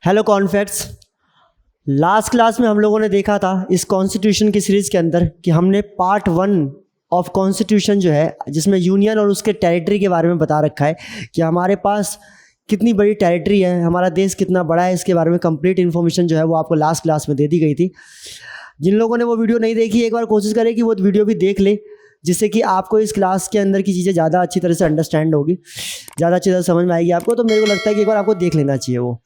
Hello कॉन्फैक्ट्स। Last class में हम लोगों ने देखा था इस कॉन्स्टिट्यूशन की सीरीज़ के अंदर कि हमने पार्ट 1 ऑफ कॉन्स्टिट्यूशन जो है जिसमें यूनियन और उसके टेरिटरी के बारे में बता रखा है कि हमारे पास कितनी बड़ी टेरिटरी है, हमारा देश कितना बड़ा है, इसके बारे में कंप्लीट इन्फॉर्मेशन जो है वो आपको लास्ट क्लास में दे दी गई थी। जिन लोगों ने वो वीडियो नहीं देखी एक बार कोशिश करें कि वो वीडियो भी देख ले, जिससे कि आपको इस क्लास के अंदर की चीज़ें ज़्यादा अच्छी तरह से अंडरस्टैंड होगी, ज़्यादा अच्छी तरह समझ में आएगी आपको। तो मेरे को लगता है कि एक बार आपको देख लेना चाहिए वो।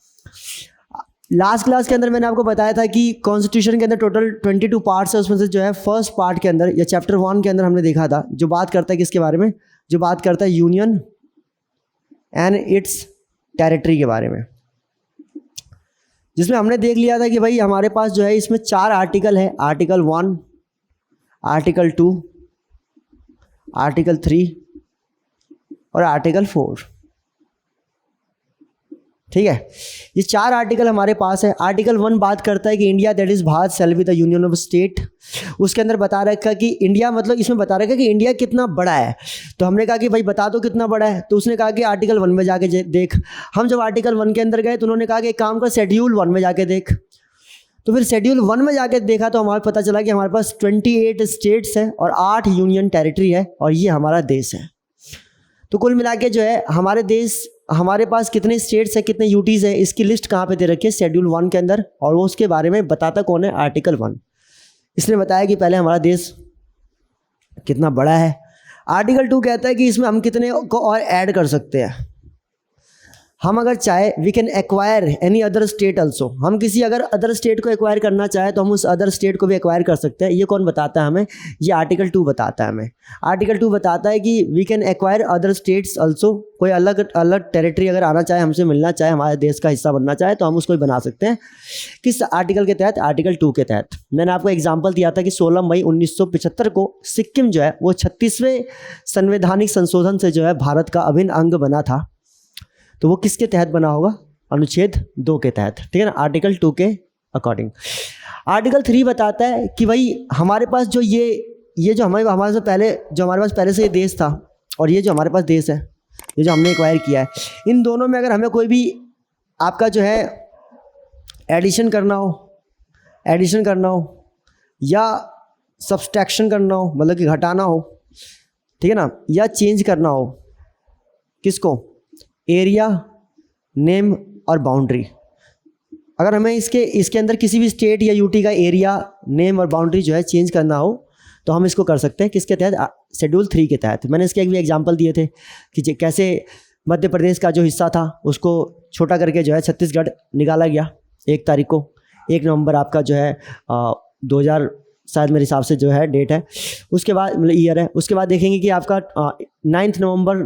लास्ट क्लास के अंदर मैंने आपको बताया था कि कॉन्स्टिट्यूशन के अंदर टोटल 22 पार्ट्स है, उसमें से जो है फर्स्ट पार्ट के अंदर या चैप्टर 1 के अंदर हमने देखा था जो बात करता है किसके बारे में, जो बात करता है यूनियन एंड इट्स टेरिटरी के बारे में, जिसमें हमने देख लिया था कि भाई हमारे पास जो है इसमें 4 आर्टिकल है, आर्टिकल 1, आर्टिकल 2, आर्टिकल 3 और आर्टिकल 4। ठीक है, ये 4 आर्टिकल हमारे पास है। आर्टिकल 1 बात करता है कि India that is Bharat shall be the union of state. उसके अंदर बता रखा कि इंडिया मतलब इसमें बता रखा कि इंडिया कितना बड़ा है। तो हमने कहा कि भाई बता दो कितना बड़ा है, तो उसने कहा कि आर्टिकल 1 में जाके देख। हम जब आर्टिकल 1 के अंदर गए तो उन्होंने कहा कि एक काम कर शेड्यूल 1 में जाके देख। तो फिर शेड्यूल 1 में जाके देखा तो हमारे पता चला कि हमारे पास 28 स्टेट्स है और 8 यूनियन टेरिटरी है और ये हमारा देश है। तो कुल मिला के जो है हमारे पास कितने स्टेट्स है, कितने यूटीज़ है, इसकी लिस्ट कहाँ पे दे रखी है शेड्यूल 1 के अंदर, और वो उसके बारे में बताता कौन है, आर्टिकल 1। इसने बताया कि पहले हमारा देश कितना बड़ा है। आर्टिकल 2 कहता है कि इसमें हम कितने को और ऐड कर सकते हैं। हम अगर चाहे we can acquire any other state also, हम किसी अगर अदर स्टेट को एक्वायर करना चाहे तो हम उस अदर स्टेट को भी एक्वायर कर सकते हैं। ये कौन बताता है हमें, ये आर्टिकल 2 बताता है हमें। आर्टिकल 2 बताता है कि we can acquire other states also, कोई अलग अलग टेरिटरी अगर आना चाहे, हमसे मिलना चाहे, हमारे देश का हिस्सा बनना चाहे तो हम उसको भी बना सकते हैं। किस आर्टिकल के तहत, आर्टिकल 2 के तहत। मैंने आपको एग्जाम्पल दिया था कि 16 मई 1975 को सिक्किम जो है वो 36वें संवैधानिक संशोधन से जो है भारत का अभिन्न अंग बना था। तो वो किसके तहत बना होगा, अनुच्छेद 2 के तहत। ठीक है ना, आर्टिकल 2 के अकॉर्डिंग। आर्टिकल 3 बताता है कि भाई हमारे पास जो ये जो हमारे से पहले जो हमारे पास पहले से ये देश था और ये जो हमारे पास देश है, ये जो हमने एक्वायर किया है, इन दोनों में अगर हमें कोई भी आपका जो है एडिशन करना हो या सब्सट्रैक्शन करना हो, मतलब कि घटाना हो, ठीक है ना, या चेंज करना हो, किसको, एरिया, नेम और बाउंड्री। अगर हमें इसके अंदर किसी भी स्टेट या यूटी का एरिया, नेम और बाउंड्री जो है चेंज करना हो तो हम इसको कर सकते हैं किसके तहत, शेड्यूल 3 के तहत। मैंने इसके एक भी एग्जांपल दिए थे कि कैसे मध्य प्रदेश का जो हिस्सा था उसको छोटा करके जो है छत्तीसगढ़ निकाला गया 1 तारीख को, 1 नवंबर आपका जो है 2000 शायद मेरे हिसाब से जो है डेट है, उसके बाद मतलब ईयर है। उसके बाद देखेंगे कि आपका 9 नवंबर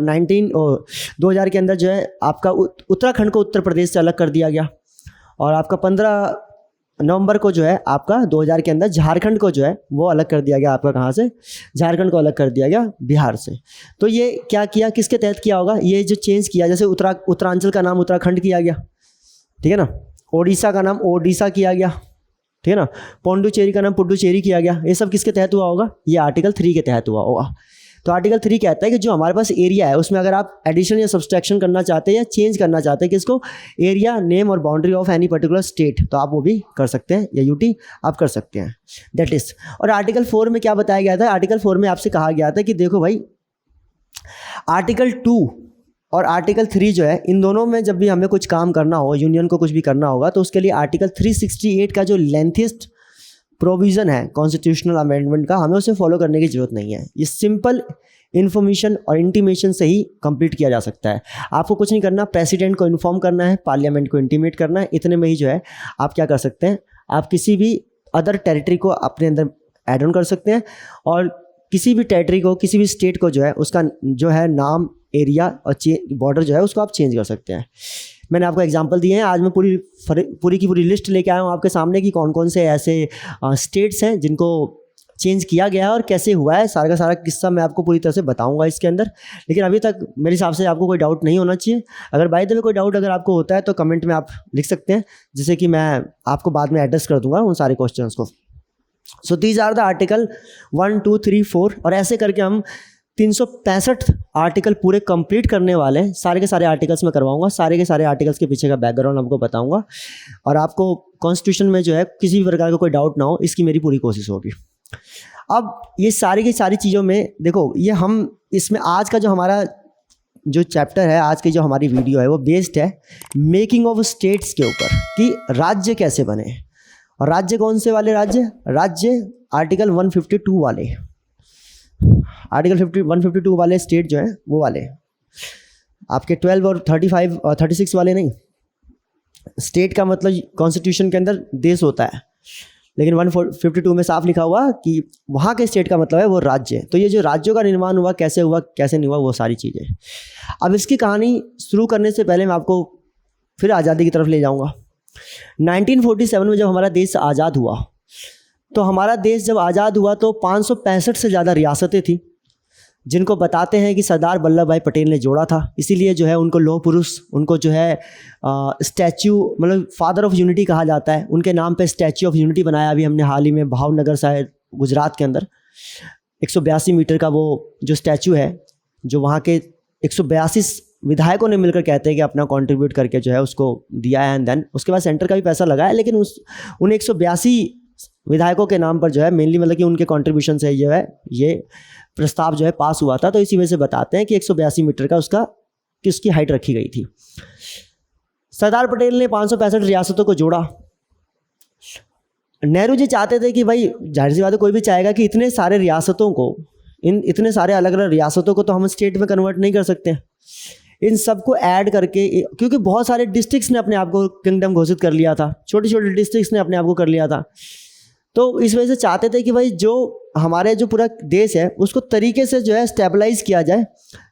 2000 के अंदर जो है आपका उत्तराखंड को उत्तर प्रदेश से अलग कर दिया गया, और आपका 15 नवंबर को जो है आपका 2000 के अंदर झारखंड को जो है वो अलग कर दिया गया। आपका कहाँ से, झारखंड को अलग कर दिया गया बिहार से। तो ये क्या किया, किसके तहत किया होगा, ये जो चेंज किया, जैसे उत्तरांचल का नाम उत्तराखंड किया गया, ठीक है ना, ओडिशा का नाम ओडिशा किया गया, ठीक है ना, पौंडुचेरी का नाम पुडुचेरी किया गया। ये सब किसके तहत हुआ होगा, ये आर्टिकल 3 के तहत हुआ होगा। तो आर्टिकल 3 कहता है कि जो हमारे पास एरिया है उसमें अगर आप एडिशन या सब्सट्रैक्शन करना चाहते हैं या चेंज करना चाहते हैं किसको, एरिया, नेम और boundary of any particular state, तो आप वो भी कर सकते हैं, या यूटी आप कर सकते हैं, दैट इज। और आर्टिकल 4 में क्या बताया गया था, आर्टिकल 4 में आपसे कहा गया था कि देखो भाई आर्टिकल 2 और आर्टिकल 3 जो है, इन दोनों में जब भी हमें कुछ काम करना हो, यूनियन को कुछ भी करना होगा, तो उसके लिए आर्टिकल 368 का जो लेंथेस्ट प्रोविज़न है कॉन्स्टिट्यूशनल अमेंडमेंट का, हमें उसे फॉलो करने की ज़रूरत नहीं है। ये सिंपल इन्फॉर्मेशन और इंटीमेशन से ही कंप्लीट किया जा सकता है। आपको कुछ नहीं करना, प्रेसिडेंट को इन्फॉर्म करना है, पार्लियामेंट को इंटीमेट करना है, इतने में ही जो है आप क्या कर सकते हैं, आप किसी भी अदर टेरिटरी को अपने अंदर ऐड ऑन कर सकते हैं, और किसी भी टेरिटरी को, किसी भी स्टेट को जो है उसका जो है नाम, एरिया और बॉर्डर जो है उसको आप चेंज कर सकते हैं। मैंने आपको एग्जांपल दिए हैं। आज मैं पूरी की पूरी लिस्ट लेके आया हूँ आपके सामने कि कौन कौन से ऐसे स्टेट्स हैं जिनको चेंज किया गया है और कैसे हुआ है। सारा का सारा किस्सा मैं आपको पूरी तरह से बताऊंगा इसके अंदर, लेकिन अभी तक मेरे हिसाब से आपको कोई डाउट नहीं होना चाहिए। अगर बाय द वे कोई डाउट अगर आपको होता है तो कमेंट में आप लिख सकते हैं, जिससे कि मैं आपको बाद में एड्रेस कर दूंगा उन सारे क्वेश्चंस को। So these are the article 1, 2, 3, 4 और ऐसे करके हम 365 आर्टिकल पूरे कंप्लीट करने वाले हैं। सारे के सारे आर्टिकल्स मैं करवाऊंगा, सारे के सारे आर्टिकल्स के पीछे का बैकग्राउंड आपको बताऊंगा, और आपको कॉन्स्टिट्यूशन में जो है किसी भी प्रकार का कोई डाउट ना हो, इसकी मेरी पूरी कोशिश होगी। अब ये सारी की सारी चीज़ों में देखो, ये हम इसमें आज का जो हमारा जो चैप्टर है, आज की जो हमारी वीडियो है, वो बेस्ड है मेकिंग ऑफ स्टेट्स के ऊपर, कि राज्य कैसे बने। और राज्य कौन से वाले राज्य आर्टिकल 152 वाले, आर्टिकल 152 वाले स्टेट जो है वो वाले, आपके 12 और 35 और 36 वाले नहीं। स्टेट का मतलब कॉन्स्टिट्यूशन के अंदर देश होता है, लेकिन 152 में साफ लिखा हुआ कि वहाँ के स्टेट का मतलब है वो राज्य। तो ये जो राज्यों का निर्माण हुआ, कैसे नहीं हुआ, वो सारी चीज़ें। अब इसकी कहानी शुरू करने से पहले मैं आपको फिर आज़ादी की तरफ ले जाऊँगा। 1947 में जब हमारा देश आज़ाद हुआ, तो हमारा देश जब आज़ाद हुआ तो 565 से ज़्यादा रियासतें थी, जिनको बताते हैं कि सरदार वल्लभ भाई पटेल ने जोड़ा था। इसीलिए जो है उनको लौह पुरुष, उनको जो है स्टैच्यू, मतलब फादर ऑफ यूनिटी कहा जाता है। उनके नाम पे स्टैच्यू ऑफ यूनिटी बनाया अभी हमने हाल ही में भावनगर शायद गुजरात के अंदर। 182 मीटर का वो जो स्टैच्यू है, जो वहाँ के 182 विधायकों ने मिलकर कहते हैं कि अपना कंट्रीब्यूट करके जो है उसको दिया है। एंड देन उसके बाद सेंटर का भी पैसा लगा है, लेकिन उन 182 विधायकों के नाम पर जो है मेनली, मतलब कि उनके कंट्रीब्यूशन से जो है ये प्रस्ताव जो है पास हुआ था। तो इसी वजह से बताते हैं कि 182 मीटर का उसकी हाइट रखी गई थी। सरदार पटेल ने 565 रियासतों को जोड़ा। नेहरू जी चाहते थे कि भाई, जाहिर सी बात है, कोई भी चाहेगा कि इतने सारे रियासतों को, इतने सारे अलग अलग रियासतों को तो हम स्टेट में कन्वर्ट नहीं कर सकते। इन सबको ऐड करके, क्योंकि बहुत सारे डिस्ट्रिक्ट्स ने अपने आप को किंगडम घोषित कर लिया था, छोटे छोटे डिस्ट्रिक्ट्स ने अपने आप को कर लिया था। तो इस वजह से चाहते थे कि भाई जो हमारे जो पूरा देश है उसको तरीके से जो है स्टेबलाइज किया जाए,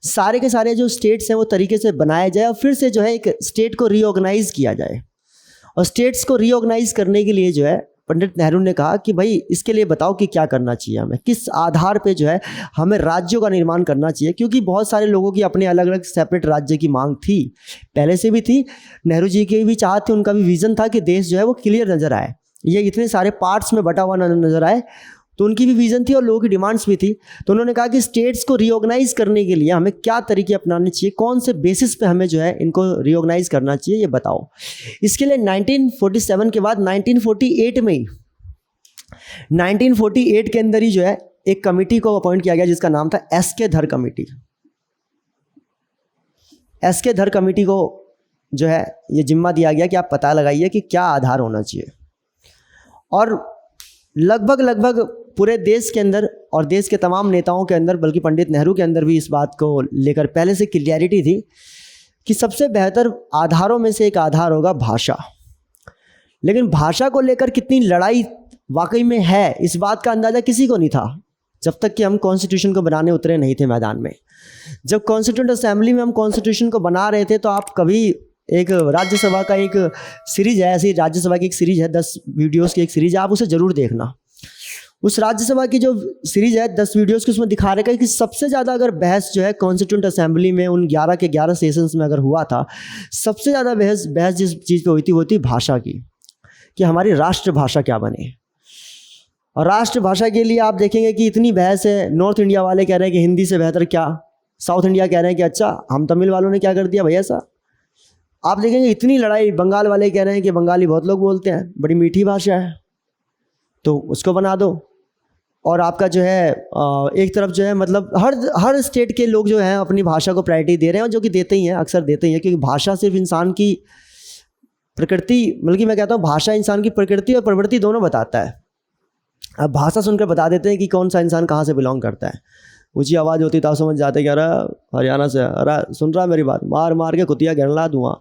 सारे के सारे जो स्टेट्स हैं वो तरीके से बनाए जाए, और फिर से जो है एक स्टेट को रीऑर्गेनाइज किया जाए। और स्टेट्स को रीऑर्गेनाइज करने के लिए जो है पंडित नेहरू ने कहा कि भाई इसके लिए बताओ कि क्या करना चाहिए हमें, किस आधार पे जो है हमें राज्यों का निर्माण करना चाहिए। क्योंकि बहुत सारे लोगों की अपने अलग अलग सेपरेट राज्य की मांग थी, पहले से भी थी। नेहरू जी की भी चाहत थी, उनका भी विजन था कि देश जो है वो क्लियर नज़र आए, ये इतने सारे पार्ट्स में बटा हुआ नजर आए। तो उनकी भी विजन थी और लोगों की डिमांड्स भी थी। तो उन्होंने कहा कि स्टेट्स को रीऑर्गेनाइज करने के लिए हमें क्या तरीके अपनाने चाहिए, कौन से बेसिस पे हमें जो है इनको रीऑर्गेनाइज करना चाहिए, ये बताओ। इसके लिए 1947 के बाद 1948 में ही 1948 के अंदर ही जो है एक कमेटी को अपॉइंट किया गया, जिसका नाम था एस.के. धर कमेटी। एस.के. धर कमेटी को जो है ये जिम्मा दिया गया कि आप पता लगाइए कि क्या आधार होना चाहिए। और लगभग पूरे देश के अंदर और देश के तमाम नेताओं के अंदर, बल्कि पंडित नेहरू के अंदर भी इस बात को लेकर पहले से क्लियरिटी थी कि सबसे बेहतर आधारों में से एक आधार होगा भाषा। लेकिन भाषा को लेकर कितनी लड़ाई वाकई में है, इस बात का अंदाज़ा किसी को नहीं था जब तक कि हम कॉन्स्टिट्यूशन को बनाने उतरे नहीं थे मैदान में। जब कॉन्स्टिट्यूंट असेंबली में हम कॉन्स्टिट्यूशन को बना रहे थे, तो आप कभी एक राज्यसभा का एक सीरीज है, ऐसी राज्यसभा की एक सीरीज है, 10 वीडियोस की एक सीरीज है, आप उसे ज़रूर देखना। उस राज्यसभा की जो सीरीज है 10 वीडियोस की, उसमें दिखा रखा है कि सबसे ज़्यादा अगर बहस जो है कॉन्स्टिट्यूंट असेंबली में उन 11 के 11 सेशंस में अगर हुआ था, सबसे ज़्यादा बहस जिस चीज़ पे हुई थी वो थी भाषा की, कि हमारी राष्ट्रभाषा क्या बने। और राष्ट्रभाषा के लिए आप देखेंगे कि इतनी बहस है। नॉर्थ इंडिया वाले कह रहे हैं कि हिंदी से बेहतर क्या, साउथ इंडिया कह रहे हैं कि अच्छा हम तमिल वालों ने क्या कर दिया भैया सा। आप देखेंगे इतनी लड़ाई। बंगाल वाले कह रहे हैं कि बंगाली बहुत लोग बोलते हैं, बड़ी मीठी भाषा है, तो उसको बना दो। और आपका जो है एक तरफ जो है मतलब हर स्टेट के लोग जो हैं अपनी भाषा को प्रायोरिटी दे रहे हैं, और जो कि देते ही हैं, अक्सर देते ही हैं, क्योंकि भाषा सिर्फ इंसान की प्रकृति, बल्कि मैं कहता हूँ भाषा इंसान की प्रकृति और प्रवृत्ति दोनों बताता है। अब भाषा सुनकर बता देते हैं कि कौन सा इंसान कहाँ से बिलोंग करता है। ऊँची आवाज़ होती तो आप समझ जाते कि अरे हरियाणा से, अरे सुन रहा है मेरी बात, मार मार के कुतिया गिरला दूँगा।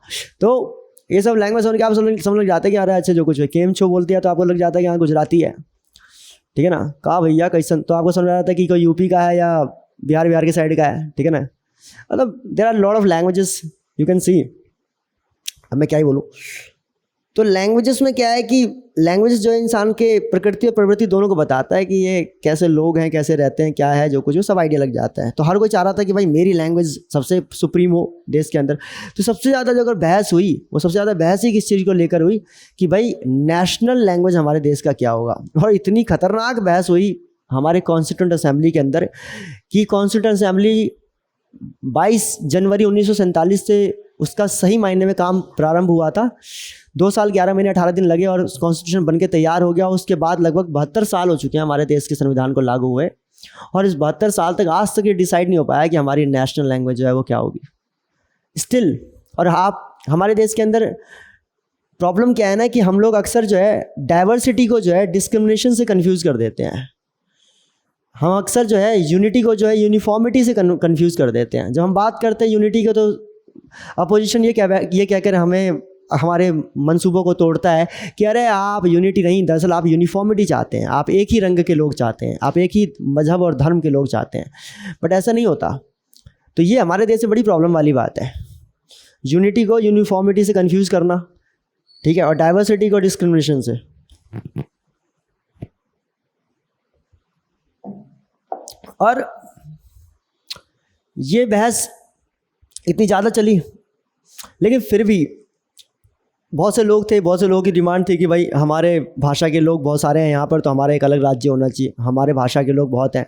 तो ये सब लैंग्वेज सुन के आप समझ लग जाते हैं कि अरे अच्छा जो कुछ है केम छो बोलती है तो आपको लग जाता है कि हाँ गुजराती है, ठीक है ना। कहा भैया कैसन, तो आपको समझ आता है कि कोई यूपी का है या बिहार के साइड का है, ठीक है ना। मतलब there are lot of languages you can see. अब मैं क्या ही बोलूँ। तो लैंग्वेजेस में क्या है कि लैंग्वेजेस जो है इंसान के प्रकृति और प्रवृत्ति दोनों को बताता है कि ये कैसे लोग हैं, कैसे रहते हैं, क्या है, जो कुछ वो सब आइडिया लग जाता है। तो हर कोई चाह रहा था कि भाई मेरी लैंग्वेज सबसे सुप्रीम हो देश के अंदर। तो सबसे ज़्यादा जो अगर बहस हुई, वो सबसे ज़्यादा बहस ही किस चीज़ को लेकर हुई कि भाई नेशनल लैंग्वेज हमारे देश का क्या होगा। और इतनी खतरनाक बहस हुई हमारे कॉन्स्टिट्यूंट असेंबली के अंदर कि कॉन्स्टिट्यूंट असेंबली 22 जनवरी 1947 से उसका सही मायने में काम प्रारंभ हुआ था। 2 साल 11 महीने 18 दिन लगे और कॉन्स्टिट्यूशन बन के तैयार हो गया। उसके बाद लगभग 72 साल हो चुके हैं हमारे देश के संविधान को लागू हुए, और इस 72 साल तक आज तक ये डिसाइड नहीं हो पाया कि हमारी नेशनल लैंग्वेज जो है वो क्या होगी स्टिल। और आप हमारे देश के अंदर प्रॉब्लम क्या है ना कि हम लोग अक्सर जो है डाइवर्सिटी को जो है डिस्क्रिमिनेशन से कंफ्यूज कर देते हैं। हम अक्सर जो है यूनिटी को जो है यूनिफॉर्मिटी से कंफ्यूज कर देते हैं। जब हम बात करते हैं यूनिटी को तो अपोजिशन ये कहकर हमें हमारे मंसूबों को तोड़ता है कि अरे आप यूनिटी नहीं, दरअसल आप यूनिफॉर्मिटी चाहते हैं, आप एक ही रंग के लोग चाहते हैं, आप एक ही मजहब और धर्म के लोग चाहते हैं, बट ऐसा नहीं होता। तो ये हमारे देश से बड़ी प्रॉब्लम वाली बात है, यूनिटी को यूनिफॉर्मिटी से कंफ्यूज करना, ठीक है, और डाइवर्सिटी को डिस्क्रिमिनेशन से। और ये बहस इतनी ज़्यादा चली, लेकिन फिर भी बहुत से लोग थे, बहुत से लोगों की डिमांड थी कि भाई हमारे भाषा के लोग बहुत सारे हैं यहाँ पर, तो हमारा एक अलग राज्य होना चाहिए। हमारे भाषा के लोग बहुत हैं,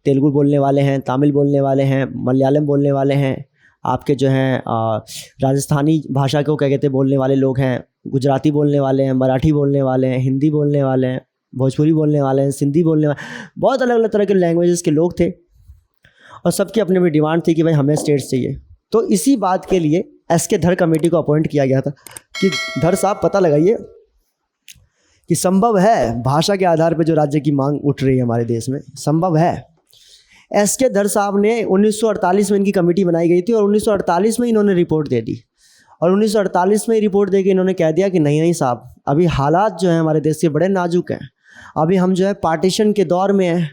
तेलुगु बोलने वाले हैं, तमिल बोलने वाले हैं, मलयालम बोलने वाले हैं, आपके जो हैं राजस्थानी भाषा को क्या कहते हैं बोलने वाले लोग हैं, गुजराती बोलने वाले हैं, मराठी बोलने वाले हैं, हिंदी बोलने वाले हैं, भोजपुरी बोलने वाले हैं, सिंधी बोलने वाले, बहुत अलग अलग तरह के लैंग्वेजेस के लोग थे, और सबकी अपनी अपनी डिमांड थी कि भाई हमें स्टेट्स चाहिए। तो इसी बात के लिए एसके धर कमेटी को अपॉइंट किया गया था कि धर साहब पता लगाइए कि संभव है भाषा के आधार पर जो राज्य की मांग उठ रही है हमारे देश में, संभव है। एसके धर साहब ने 1948 में इनकी कमेटी बनाई गई थी, और 1948 में इन्होंने रिपोर्ट दे दी, और 1948 में रिपोर्ट दे के इन्होंने कह दिया कि नहीं साहब, अभी हालात जो हैं हमारे देश के बड़े नाजुक हैं, अभी हम जो है पार्टीशन के दौर में हैं,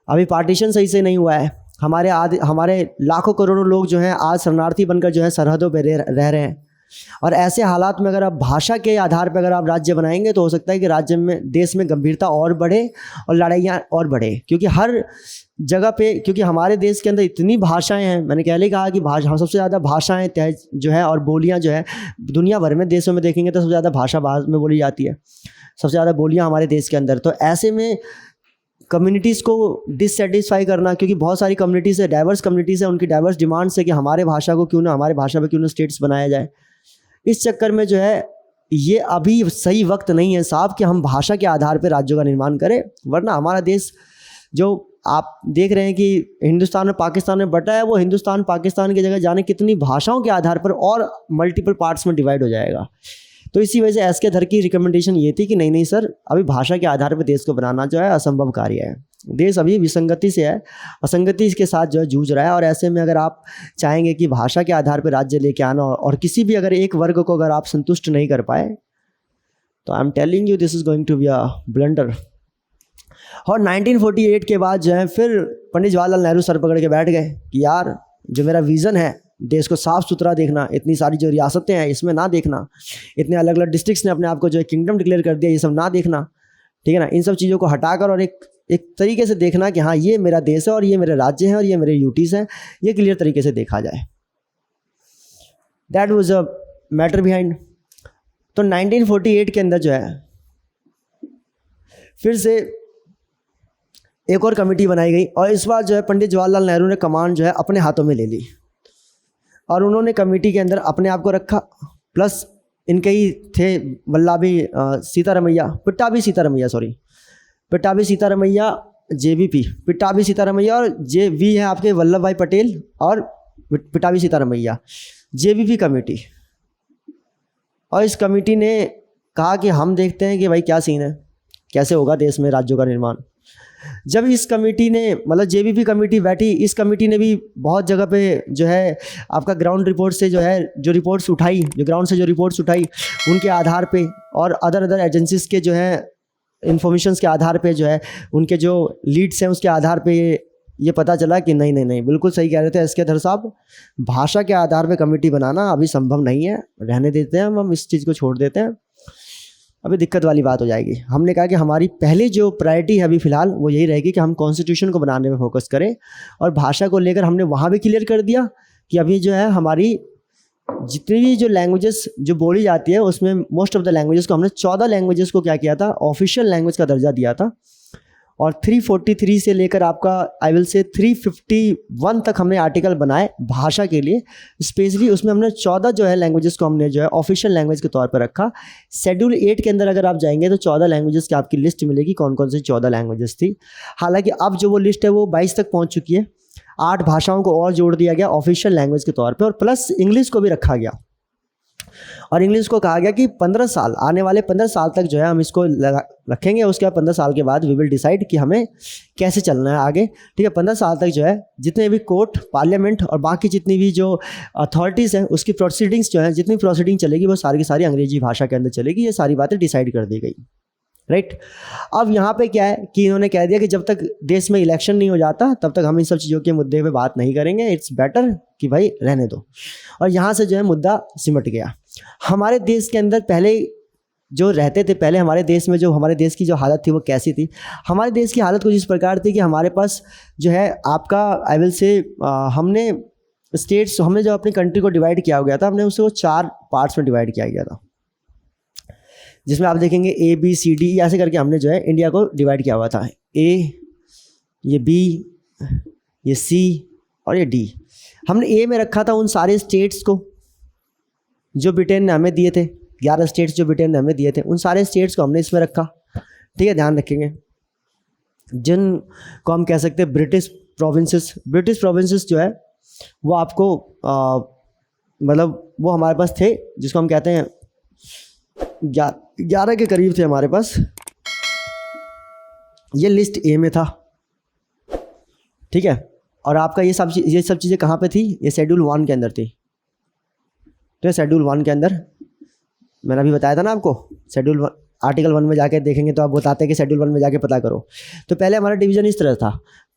अभी पार्टीशन सही से नहीं हुआ है, हमारे लाखों करोड़ों लोग जो हैं आज शरणार्थी बनकर जो है सरहदों पर रह रहे हैं, और ऐसे हालात में अगर आप भाषा के आधार पर अगर आप राज्य बनाएंगे तो हो सकता है कि राज्य में, देश में गंभीरता और बढ़े और लड़ाइयाँ और बढ़े, क्योंकि हर जगह पे, क्योंकि हमारे देश के अंदर इतनी भाषाएं हैं, मैंने पहले कहा कि भाषा सबसे ज़्यादा भाषाएं जो है और बोलियां जो है दुनिया भर में देशों में देखेंगे तो सबसे ज़्यादा भाषा भारत में बोली जाती है, सबसे ज़्यादा बोलियां हमारे देश के अंदर। तो ऐसे में कम्युनिटीज़ को डिससेटिस्फाई करना, क्योंकि बहुत सारी कम्युनिटीज़ है, डाइवर्स कम्युनिटीज़ है, उनकी डाइवर्स डिमांड्स है कि हमारे भाषा को क्यों ना, हमारे भाषा पर क्यों ना स्टेट्स बनाया जाए। इस चक्कर में जो है ये अभी सही वक्त नहीं है साहब कि हम भाषा के आधार पर राज्यों का निर्माण करें, वरना हमारा देश जो आप देख रहे हैं कि हिंदुस्तान और पाकिस्तान में बटा है, वो हिंदुस्तान पाकिस्तान की जगह जाने कितनी भाषाओं के आधार पर और मल्टीपल पार्ट्स में डिवाइड हो जाएगा। तो इसी वजह से एसके धर की रिकमेंडेशन ये थी कि नहीं सर, अभी भाषा के आधार पर देश को बनाना जो है असंभव कार्य है, देश अभी विसंगति से है, असंगति के साथ जो है जूझ रहा है। और ऐसे में अगर आप चाहेंगे कि भाषा के आधार पर राज्य लेके आना और किसी भी अगर एक वर्ग को अगर आप संतुष्ट नहीं कर पाए तो I am telling you this is going to be a blunder. और 1948 के बाद जो है फिर पंडित जवाहरलाल नेहरू सर पकड़ के बैठ गए कि यार जो मेरा विज़न है देश को साफ़ सुथरा देखना, इतनी सारी जो रियासतें हैं इसमें ना देखना, इतने अलग अलग डिस्ट्रिक्ट्स ने अपने आप को जो है किंगडम डिक्लेयर कर दिया, ये सब ना देखना, ठीक है ना, इन सब चीज़ों को हटाकर और एक तरीके से देखना कि हाँ ये मेरा देश है और ये मेरे राज्य हैं और ये मेरे यूटीज़ हैं, ये क्लियर तरीके से देखा जाए। That was a matter behind. तो 1948 के अंदर जो है फिर से एक और कमेटी बनाई गई, और इस बार जो है पंडित जवाहरलाल नेहरू ने कमांड जो है अपने हाथों में ले ली, और उन्होंने कमेटी के अंदर अपने आप को रखा, प्लस इनके ही थे पिट्टाभी सीतारमैया जेवीपी, पिट्टाभी सीतारमैया और जेवी है आपके वल्लभ भाई पटेल, और पिट्टाभी सीतारमैया जेवीपी कमेटी। और इस कमेटी ने कहा कि हम देखते हैं कि भाई क्या सीन है, कैसे होगा देश में राज्यों का निर्माण। जब इस कमेटी ने, मतलब जेवीपी कमेटी बैठी, इस कमेटी ने भी बहुत जगह पे जो है आपका ग्राउंड रिपोर्ट से जो है जो रिपोर्ट्स उठाई, जो ग्राउंड से जो रिपोर्ट्स उठाई उनके आधार पे और अदर एजेंसीज के जो है इंफॉर्मेशंस के आधार पे जो है उनके जो लीड्स हैं उसके आधार पे ये पता चला कि नहीं बिल्कुल सही कह रहे थे एसके धर साहब, भाषा के आधार पे कमेटी बनाना अभी संभव नहीं है, रहने देते हैं, हम इस चीज़ को छोड़ देते हैं, अभी दिक्कत वाली बात हो जाएगी। हमने कहा कि हमारी पहली जो प्रायोरिटी है अभी फ़िलहाल वो यही रहेगी कि हम कॉन्स्टिट्यूशन को बनाने में फोकस करें, और भाषा को लेकर हमने वहाँ भी क्लियर कर दिया कि अभी जो है हमारी जितनी भी जो लैंग्वेजेस जो बोली जाती है उसमें मोस्ट ऑफ द लैंग्वेजेस को हमने 14 लैंग्वेजेस को क्या किया था, ऑफिशियल लैंग्वेज का दर्जा दिया था। और 343 से लेकर आपका आई विल से 351 तक हमने आर्टिकल बनाए भाषा के लिए स्पेशली। उसमें हमने 14 जो है लैंग्वेजेस को हमने जो है ऑफिशियल लैंग्वेज के तौर पर रखा। शेड्यूल 8 के अंदर अगर आप जाएंगे तो 14 लैंग्वेजेस की आपकी लिस्ट मिलेगी, कौन कौन सी 14 लैंग्वेजेस थी। हालांकि अब जो वो लिस्ट है वो 22 तक पहुंच चुकी है। 8 भाषाओं को और जोड़ दिया गया ऑफिशियल लैंग्वेज के तौर पर, और प्लस इंग्लिश को भी रखा गया। और इंग्लिश को कहा गया कि 15 साल, आने वाले 15 साल तक जो है हम इसको रखेंगे। उसके बाद 15 साल के बाद वी विल डिसाइड कि हमें कैसे चलना है आगे। ठीक है, 15 साल तक जो है जितने भी कोर्ट, पार्लियामेंट और बाकी जितनी भी जो अथॉरिटीज़ हैं उसकी प्रोसीडिंग्स जो है, जितनी प्रोसीडिंग चलेगी वो सारी की सारी अंग्रेजी भाषा के अंदर चलेगी। ये सारी बातें डिसाइड कर दी गई, राइट। अब यहाँ पे क्या है कि इन्होंने कह दिया कि जब तक देश में इलेक्शन नहीं हो जाता तब तक हम इन सब चीज़ों के मुद्दे पे बात नहीं करेंगे। इट्स बेटर कि भाई रहने दो। और यहाँ से जो है मुद्दा सिमट गया। हमारे देश के अंदर पहले जो रहते थे, पहले हमारे देश में जो हमारे देश की जो हालत थी वो कैसी थी? हमारे देश की हालत कुछ इस प्रकार थी कि हमारे पास जो है आपका आई विल से हमने स्टेट्स, हमने जब अपनी कंट्री को डिवाइड किया गया था, हमने उसको 4 पार्ट्स में डिवाइड किया गया था, जिसमें आप देखेंगे A B C D ऐसे करके हमने जो है इंडिया को डिवाइड किया हुआ था। A, ये B, ये C और ये D। हमने A में रखा था उन सारे स्टेट्स को जो ब्रिटेन ने हमें दिए थे, 11 स्टेट्स जो ब्रिटेन ने हमें दिए थे, उन सारे स्टेट्स को हमने इसमें रखा। ठीक है, ध्यान रखेंगे। जिन को हम कह सकते हैं ब्रिटिश प्रोविंसेस। ब्रिटिश प्रोविंसेस जो है वो आपको मतलब वो हमारे पास थे, जिसको हम कहते हैं 11 के करीब थे हमारे पास। ये लिस्ट ए में था, ठीक है। और आपका ये सब चीज़ें कहाँ पे थी? ये शेड्यूल 1 के अंदर थी। तो शेड्यूल 1 के अंदर मैंने अभी बताया था ना आपको, शेड्यूल आर्टिकल 1 में जाके देखेंगे तो आप बताते हैं कि शेड्यूल 1 में जाके पता करो। तो पहले हमारा डिवीज़न इस तरह था।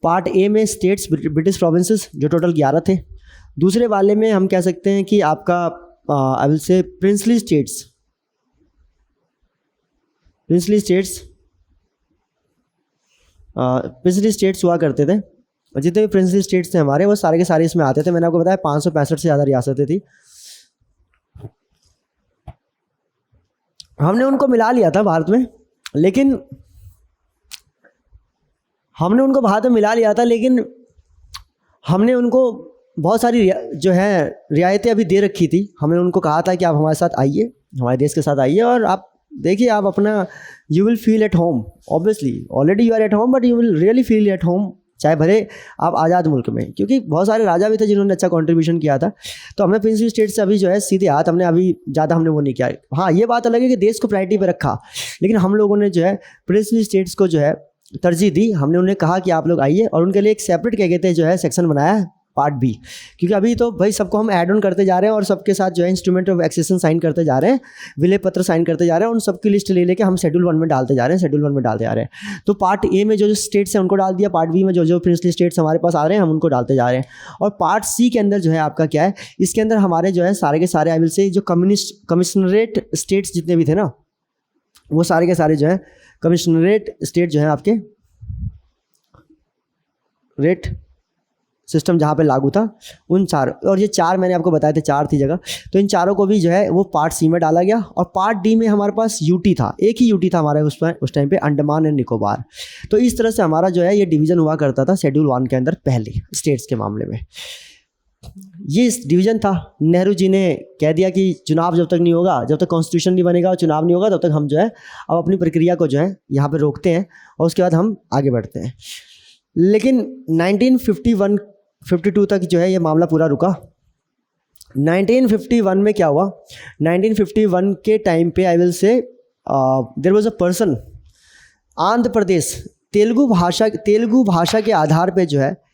पार्ट ए में स्टेट्स, ब्रिटिश प्रोविंसेस जो टोटल 11 थे। दूसरे वाले में हम कह सकते हैं कि आपका आई विल से प्रिंसली स्टेट्स हुआ करते थे। और जितने भी प्रिंसली स्टेट्स थे हमारे वो सारे के सारे इसमें आते थे। मैंने आपको बताया 565 से ज़्यादा रियासतें थी। हमने उनको मिला लिया था भारत में, लेकिन हमने उनको बहुत सारी जो है रियायतें अभी दे रखी थी। हमने उनको कहा था कि आप हमारे साथ आइए, हमारे देश के साथ आइए और आप देखिए, आप अपना you will feel at home. Obviously already you are at home, but you will really feel at home, चाहे भले आप आज़ाद मुल्क में, क्योंकि बहुत सारे राजा भी थे जिन्होंने अच्छा कंट्रीब्यूशन किया था। तो हमने प्रिंसली स्टेट से अभी जो है सीधे हाथ हमने अभी ज़्यादा हमने वो नहीं किया। हाँ, ये बात अलग है कि देश को प्रायोरिटी पे रखा, लेकिन हम लोगों ने जो है प्रिंसली स्टेट्स को जो है तरजीह दी। हमने उन्हें कहा कि आप लोग आइए, और उनके लिए एक सेपरेट क्या कहते हैं जो है सेक्शन बनाया, पार्ट बी। क्योंकि अभी तो भाई सबको हम ऐड ऑन करते जा रहे हैं और सबके साथ जो है इंस्ट्रूमेंट ऑफ एक्सेशन साइन करते जा रहे हैं, विलय पत्र साइन करते जा रहे हैं, उन सबकी लिस्ट ले लेके हम शेड्यूल 1 में डालते जा रहे हैं, तो पार्ट ए में जो स्टेट्स हैं उनको डाल दिया, पार्ट बी में जो प्रिंसली स्टेट्स हमारे पास आ रहे हैं हम उनको डालते जा रहे हैं। और पार्ट सी के अंदर जो है आपका क्या है, इसके अंदर हमारे जो है सारे के सारे आई विल से जो कमिश्नरेट स्टेट्स जितने भी थे ना, वो सारे के सारे जो है कमिश्नरेट स्टेट जो है आपके रेट सिस्टम जहाँ पे लागू था, उन 4, और ये 4 मैंने आपको बताए थे 4 थी जगह, तो इन चारों को भी जो है वो पार्ट सी में डाला गया। और पार्ट डी में हमारे पास यूटी था, एक ही यूटी था हमारे उस टाइम पे, अंडमान एंड निकोबार। तो इस तरह से हमारा जो है ये डिवीज़न हुआ करता था शेड्यूल 1 के अंदर पहले स्टेट्स के मामले में। ये डिवीज़न था। नेहरू जी ने कह दिया कि चुनाव जब तक नहीं होगा, जब तक कॉन्स्टिट्यूशन नहीं बनेगा और चुनाव नहीं होगा, तब तक हम जो है अब अपनी प्रक्रिया को जो है यहाँ पर रोकते हैं और उसके बाद हम आगे बढ़ते हैं। लेकिन 1952 तक जो है ये मामला पूरा रुका। 1951 में क्या हुआ? 1951 के टाइम पे I will say there was a person, Andhra Pradesh, Telugu भाषा के आधार पे जो है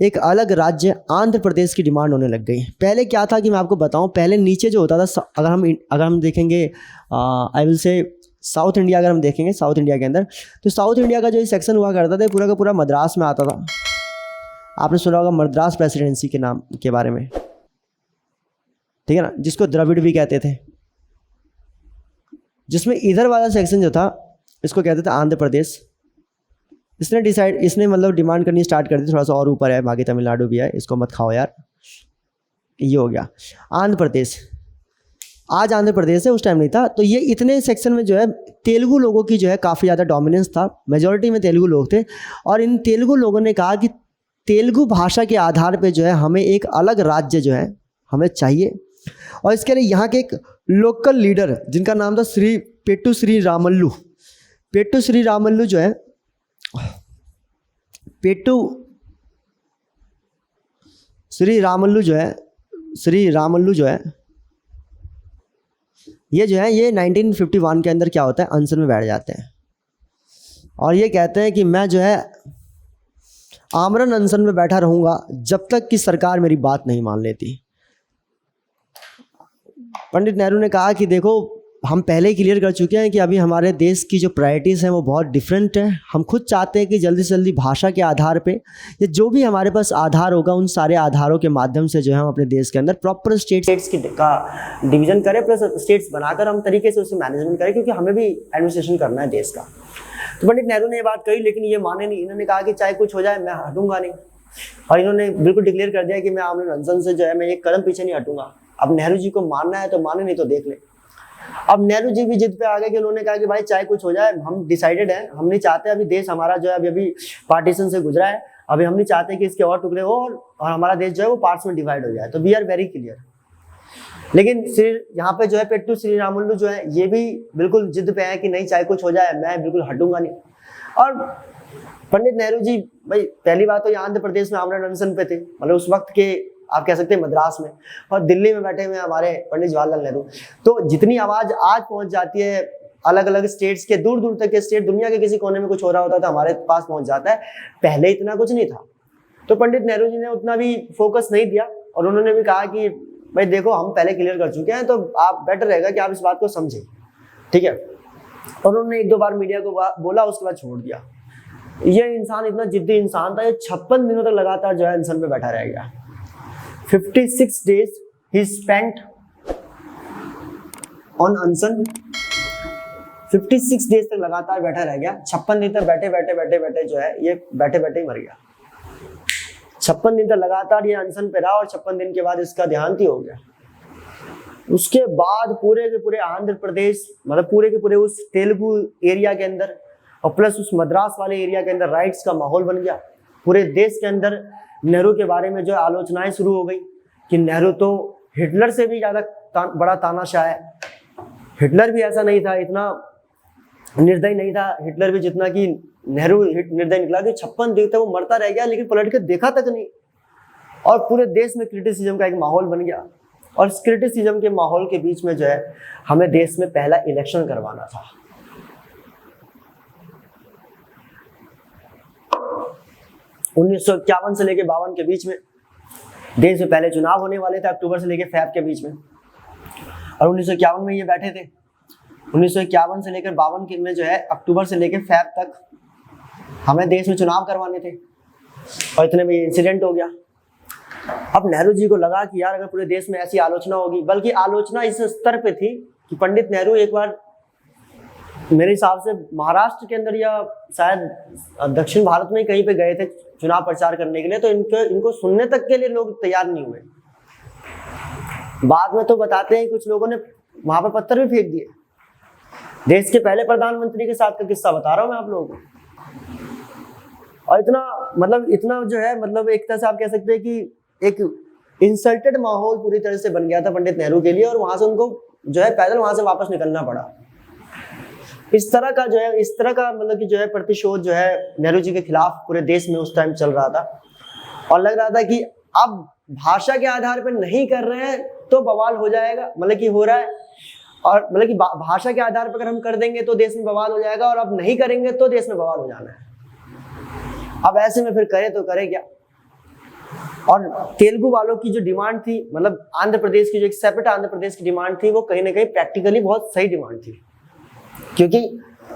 एक अलग राज्य आंध्र प्रदेश की डिमांड होने लग गई। पहले क्या था कि मैं आपको बताऊं, पहले नीचे जो होता था, अगर हम देखेंगे आई विल से साउथ इंडिया, अगर हम देखेंगे साउथ इंडिया के अंदर, तो साउथ इंडिया का जो सेक्शन हुआ करता था पूरा का पूरा मद्रास में आता था। आपने सुना होगा मद्रास प्रेसिडेंसी के नाम के बारे में, ठीक है ना, जिसको द्रविड़ भी कहते थे। जिसमें इधर वाला सेक्शन जो था इसको कहते थे आंध्र प्रदेश। इसने मतलब डिमांड करनी स्टार्ट कर दी, थोड़ा सा और ऊपर है, बाकी तमिलनाडु भी है, इसको मत खाओ यार। ये हो गया आंध्र प्रदेश। आज आंध्र प्रदेश है, उस टाइम नहीं था। तो ये इतने सेक्शन में जो है तेलुगु लोगों की जो है काफ़ी ज़्यादा डोमिनेंस था, मेजॉरिटी में तेलुगु लोग थे। और इन तेलुगु लोगों ने कहा कि तेलुगु भाषा के आधार पे जो है हमें एक अलग राज्य जो है हमें चाहिए। और इसके लिए यहाँ के एक लोकल लीडर जिनका नाम था पेट्टू श्री रामल्लू, पेट्टू श्री रामल्लू जो है, पेट्टू श्री रामल्लू जो है, श्री रामल्लू जो है, ये जो है ये 1951 के अंदर क्या होता है, अनशन में बैठ जाते हैं और ये कहते हैं कि मैं जो है आमरण अनशन में बैठा रहूँगा जब तक कि सरकार मेरी बात नहीं मान लेती। पंडित नेहरू ने कहा कि देखो, हम पहले ही क्लियर कर चुके हैं कि अभी हमारे देश की जो प्रायोरिटीज़ हैं वो बहुत डिफरेंट है। हम खुद चाहते हैं कि जल्दी से जल्दी भाषा के आधार पे या जो भी हमारे पास आधार होगा उन सारे आधारों के माध्यम से जो है हम अपने देश के अंदर प्रॉपर स्टेट्स की का डिवीज़न करें, प्लस स्टेट्स बनाकर हम तरीके से उसे मैनेजमेंट करें, क्योंकि हमें भी एडमिनिस्ट्रेशन करना है देश का। तो पंडित नेहरू ने ये बात कही, लेकिन ये माने नहीं। इन्होंने कहा कि चाहे कुछ हो जाए मैं हटूंगा नहीं, और इन्होंने बिल्कुल डिक्लेयर कर दिया कि मैं आमरण अनशन से जो है मैं एक कदम पीछे नहीं हटूंगा। अब नेहरू जी को मानना है तो माने, नहीं तो देख ले। अब नेहरू जी भी जिद पे आ गए कि उन्होंने कहा कि भाई चाहे कुछ हो जाए, हम डिसाइडेड हैं, हम नहीं चाहते अभी देश हमारा जो है अभी पार्टीशन से गुजरा है, अभी हम नहीं चाहते कि इसके और टुकड़े हो और हमारा देश जो है वो पार्ट्स में डिवाइड हो जाए। तो वी आर वेरी क्लियर। लेकिन यहाँ पे जो है पेट्टू श्री रामल्लू जो है ये भी बिल्कुल जिद पे है कि नहीं, चाहे कुछ हो जाए मैं बिल्कुल हटूंगा नहीं। और पंडित नेहरू जी भाई पहली बात तो ये आंध्र प्रदेश में आमरण अनशन पे थे, मतलब उस वक्त के आप कह सकते हैं मद्रास में, और दिल्ली में बैठे हुए हमारे पंडित जवाहरलाल नेहरू। तो जितनी आवाज आज पहुंच जाती है अलग अलग स्टेट्स के, दूर दूर तक के स्टेट, दुनिया के किसी कोने में कुछ हो रहा होता है तो हमारे पास पहुंच जाता है। पहले इतना कुछ नहीं था, तो पंडित नेहरू जी ने उतना भी फोकस नहीं दिया और उन्होंने भी कहा कि भाई देखो हम पहले क्लियर कर चुके हैं, तो आप बेटर रहेगा कि आप इस बात को समझें, ठीक है। और उन्होंने एक दो बार मीडिया को बोला, उसके बाद छोड़ दिया। ये इंसान इतना जिद्दी इंसान था, ये 56 दिनों तक लगातार जो है अनशन पे बैठा रह गया। 56 days he spent on अनशन। 56 डेज तक लगातार बैठा रह गया। 56 दिन तक बैठे जो है ये बैठे ही मर गया। 56 दिन तक लगातार ये अनशन पे रहा और 56 दिन के बाद इसका देहांत ही हो गया। उसके बाद पूरे के पूरे आंध्र प्रदेश, मतलब पूरे के पूरे उस तेलुगु एरिया के अंदर और प्लस उस मद्रास वाले एरिया के अंदर राइट्स का माहौल बन गया। पूरे देश के अंदर नेहरू के बारे में जो आलोचनाएं शुरू हो गई कि नेहरू तो हिटलर से भी ज्यादा बड़ा तानाशाह है। हिटलर भी ऐसा नहीं था, इतना निर्दयी नहीं था हिटलर भी, जितना कि नेहरू निर्दयी निकला कि 56 दिन तक वो मरता रह गया लेकिन पलट के देखा तक नहीं। और पूरे देश में क्रिटिसिज्म का एक माहौल बन गया, और इस क्रिटिसिज्म के माहौल के बीच में जो है हमें देश में पहला इलेक्शन करवाना था। 1951 से लेकर 52 के बीच में देश में पहले चुनाव होने वाले थे, अक्टूबर से लेकर फैब के बीच में, और 1951 में ये बैठे थे। 1951 से लेकर 52 के में जो है अक्टूबर से लेकर फैब तक हमें देश में चुनाव करवाने थे, और इतने में ये इंसिडेंट हो गया। अब नेहरू जी को लगा कि यार अगर पूरे देश में ऐसी आलोचना होगी, बल्कि आलोचना इस स्तर पे थी कि पंडित नेहरू एक बार मेरे हिसाब से महाराष्ट्र के अंदर या शायद दक्षिण भारत में कहीं पे गए थे चुनाव प्रचार करने के लिए, तो इनको सुनने तक के लिए लोग तैयार नहीं हुए। बाद में तो बताते हैं कुछ लोगों ने वहां पर पत्थर भी फेंक दिए। देश के पहले प्रधानमंत्री के साथ का किस्सा बता रहा हूं मैं आप लोगों को। और इतना जो है मतलब एक तरह से आप कह सकते हैं कि एक इंसल्टेड माहौल पूरी तरह से बन गया था पंडित नेहरू के लिए, और वहां से उनको जो है पैदल वहां से वापस निकलना पड़ा। इस तरह का मतलब कि जो है प्रतिशोध जो है नेहरू जी के खिलाफ पूरे देश में उस टाइम चल रहा था, और लग रहा था कि अब भाषा के आधार पर नहीं कर रहे हैं तो बवाल हो जाएगा, मतलब कि हो रहा है, और मतलब कि भाषा के आधार पर अगर हम कर देंगे तो देश में बवाल हो जाएगा, और अब नहीं करेंगे तो देश में बवाल हो जाना है। अब ऐसे में फिर करे तो करे क्या। और तेलुगु वालों की जो डिमांड थी, मतलब आंध्र प्रदेश की जो एक सेपरेट आंध्र प्रदेश की डिमांड थी, वो कहीं ना कहीं प्रैक्टिकली बहुत सही डिमांड थी, क्योंकि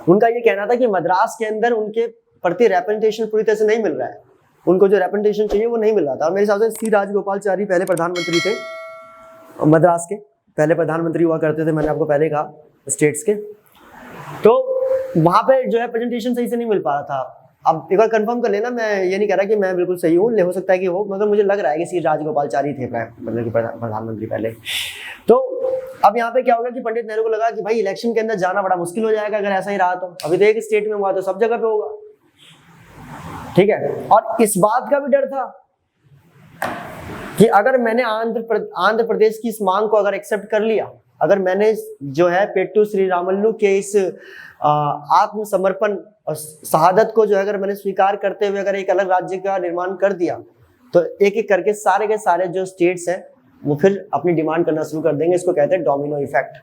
उनका ये कहना था कि मद्रास के अंदर उनके प्रति रेप्रेजेंटेशन पूरी तरह से नहीं मिल रहा है, उनको जो रेप्रेजेंटेशन चाहिए वो नहीं मिल रहा था। और मेरे हिसाब से सी राजगोपालाचारी पहले प्रधानमंत्री थे, मद्रास के पहले प्रधानमंत्री हुआ करते थे, मैंने आपको पहले कहा स्टेट्स के। तो वहां पे जो है प्रेजेंटेशन सही से नहीं मिल पा रहा था। अब एक बार कंफर्म कर लेना, मैं ये नहीं कह रहा कि मैं बिल्कुल सही हूँ, हो सकता है कि हो, मगर मुझे लग रहा है कि श्री राजगोपालचारी थे मतलब कि प्रधानमंत्री पहले। तो अब यहाँ पे क्या होगा कि पंडित नेहरू को लगा कि भाई इलेक्शन के अंदर जाना बड़ा मुश्किल हो जाएगा अगर ऐसा ही रहा तो। अभी तो एक स्टेट में हुआ तो सब जगह पे होगा, ठीक है। और इस बात का भी डर था कि अगर मैंने आंध्र प्रदेश की इस मांग को अगर एक्सेप्ट कर लिया, अगर मैंने जो है पेट्टू श्रीरामुलु के इस आत्मसमर्पण और शहादत को जो है अगर मैंने स्वीकार करते हुए अगर एक अलग राज्य का निर्माण कर दिया, तो एक एक करके सारे के सारे जो स्टेट्स हैं वो फिर अपनी डिमांड करना शुरू कर देंगे। इसको कहते हैं डोमिनो इफेक्ट।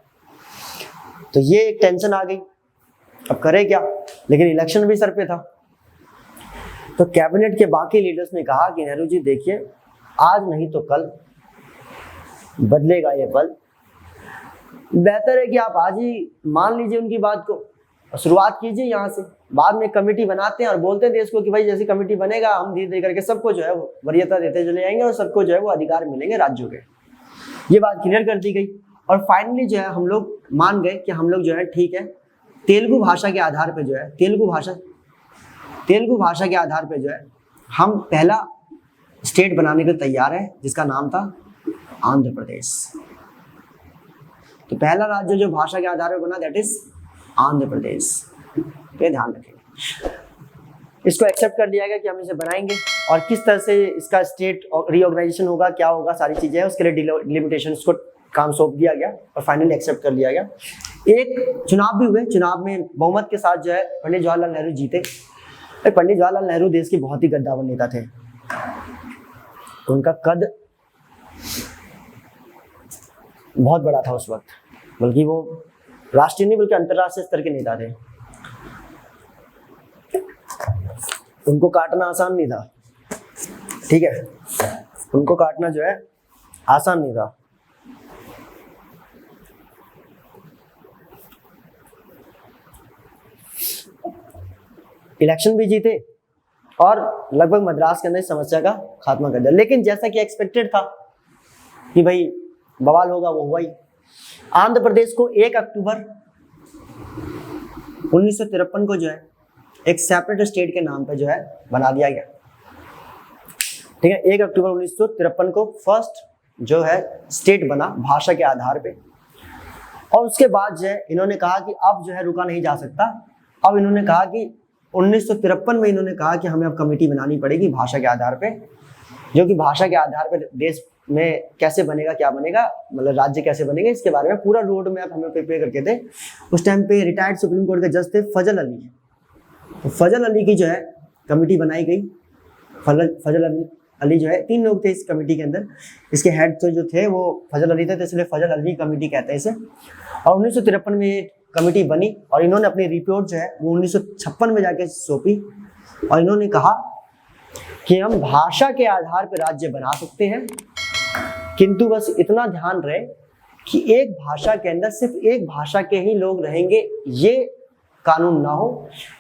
तो ये एक टेंशन आ गई, अब करे क्या, लेकिन इलेक्शन भी सर पे था। तो कैबिनेट के बाकी लीडर्स ने कहा कि नेहरू जी देखिए, आज नहीं तो कल बदलेगा ये पल, बेहतर है कि आप आज ही मान लीजिए उनकी बात को और शुरुआत कीजिए यहाँ से। बाद में कमेटी बनाते हैं और बोलते हैं देश को कि भाई जैसी कमेटी बनेगा हम धीरे धीरे करके सबको जो है वो वरीयता देते चले जाएंगे और सबको जो है वो अधिकार मिलेंगे राज्यों के। ये बात क्लियर कर दी गई और फाइनली जो है हम लोग मान गए कि हम लोग जो है ठीक है, तेलुगु भाषा के आधार पर जो है तेलुगु भाषा के आधार पर जो है हम पहला स्टेट बनाने के लिए तैयार है, जिसका नाम था आंध्र प्रदेश। तो पहला राज्य जो भाषा के आधार पर बना दैट इज आंध्र प्रदेश। पे ध्यान रखें, इसको एक्सेप्ट कर लिया गया कि हम इसे बनाएंगे और किस तरह से इसका स्टेट रीऑर्गेनाइजेशन होगा, क्या होगा, सारी चीजें हैं, उसके लिए डिलिमिटेशंस को काम सौंप दिया गया और फाइनली एक्सेप्ट कर लिया गया। एक चुनाव भी हुए, चुनाव में बहुमत के साथ जो है पंडित जवाहरलाल नेहरू जीते। पंडित जवाहरलाल नेहरू देश के बहुत ही गद्दावर नेता थे, उनका कद बहुत बड़ा था उस वक्त, बल्कि वो राष्ट्रीय नहीं बल्कि अंतर्राष्ट्रीय स्तर के नेता थे। उनको काटना आसान नहीं था, ठीक है, उनको काटना जो है आसान नहीं था। इलेक्शन भी जीते और लगभग मद्रास के अंदर इस समस्या का खात्मा कर दिया। लेकिन जैसा कि एक्सपेक्टेड था कि भाई बवाल होगा, वो हुआ ही। आंध्र प्रदेश को 1 अक्टूबर 1953 को जो है एक सेपरेट स्टेट के नाम पे जो है बना दिया गया, ठीक है। 1 अक्टूबर 1953 को फर्स्ट जो है स्टेट बना भाषा के आधार पे। और उसके बाद जो है इन्होंने कहा कि अब जो है रुका नहीं जा सकता। अब इन्होंने कहा कि 1953 में इन्होंने कहा कि हमें अब कमेटी बनानी पड़ेगी भाषा के आधार पे, जो कि भाषा के आधार पर देश में कैसे बनेगा, क्या बनेगा, मतलब राज्य कैसे बनेगा, इसके बारे में पूरा रोड मैप हमें प्रिपेयर करके थे। उस टाइम पे रिटायर्ड सुप्रीम कोर्ट के जज थे फजल अली। तो फजल अली की जो है कमेटी बनाई गई। फजल अली जो है 3 लोग थे इस कमेटी के अंदर, इसके हेड तो जो थे वो फजल अली थे, तो इसलिए फजल अली कमेटी कहते हैं इसे। और 1953 में ये कमेटी बनी और इन्होंने अपनी रिपोर्ट जो है वो 1956 में जाके सौंपी और इन्होंने कहा कि हम भाषा के आधार पर राज्य बना सकते हैं, किंतु बस इतना ध्यान रहे कि एक भाषा के अंदर सिर्फ एक भाषा के ही लोग रहेंगे, ये कानून ना हो।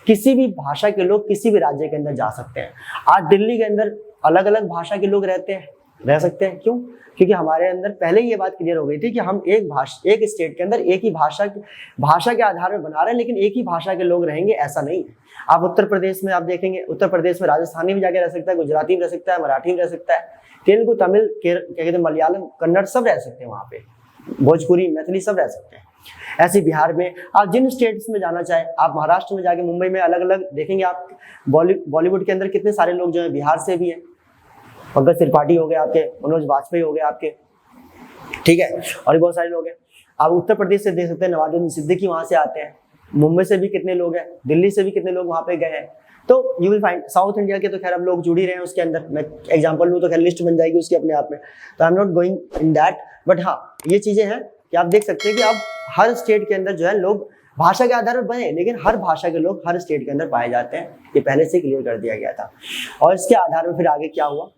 किसी भी भाषा के लोग किसी भी राज्य के अंदर जा सकते हैं। आज दिल्ली के अंदर अलग अलग भाषा के लोग रह सकते हैं। क्यों? क्योंकि हमारे अंदर पहले ही ये बात क्लियर हो गई थी कि हम एक स्टेट के अंदर एक ही भाषा के आधार पर बना रहे हैं, लेकिन एक ही भाषा के लोग रहेंगे ऐसा नहीं। आप उत्तर प्रदेश में आप देखेंगे, उत्तर प्रदेश में राजस्थानी भी जाके रह सकता है, गुजराती भी रह सकता है, मराठी भी रह सकता है, तेलुगु, तमिल, क्या कहते हैं, मलयालम, कन्नड़ सब रह सकते हैं वहाँ पे, भोजपुरी, मैथिली सब रह सकते हैं। ऐसे बिहार में आप जिन स्टेट्स में जाना चाहे, आप महाराष्ट्र में जाके मुंबई में अलग अलग देखेंगे आप, बॉलीवुड के अंदर कितने सारे लोग जो है बिहार से भी हैं। पंकज त्रिपाठी हो गए आपके, मनोज वाजपेयी हो गए आपके, ठीक है, और भी बहुत सारे लोग हैं। आप उत्तर प्रदेश से देख सकते हैं, नवाजुद्दीन सिद्दीकी वहां से आते हैं। मुंबई से भी कितने लोग हैं, दिल्ली से भी कितने लोग वहां पे गए हैं। तो you will find south India के तो खैर अब लोग जुड़ ही रहे हैं उसके अंदर। मैं एग्जांपल लूँ तो खैर लिस्ट बन जाएगी उसकी अपने आप में, तो I am not going in that. But हाँ, ये चीजें हैं कि आप देख सकते हैं कि अब हर स्टेट के अंदर जो है लोग भाषा के आधार पर बने, लेकिन हर भाषा के लोग हर स्टेट के अंदर पाए जाते हैं। ये पहले से क्लियर कर दिया गया था। और इसके आधार पर फिर आगे क्या हुआ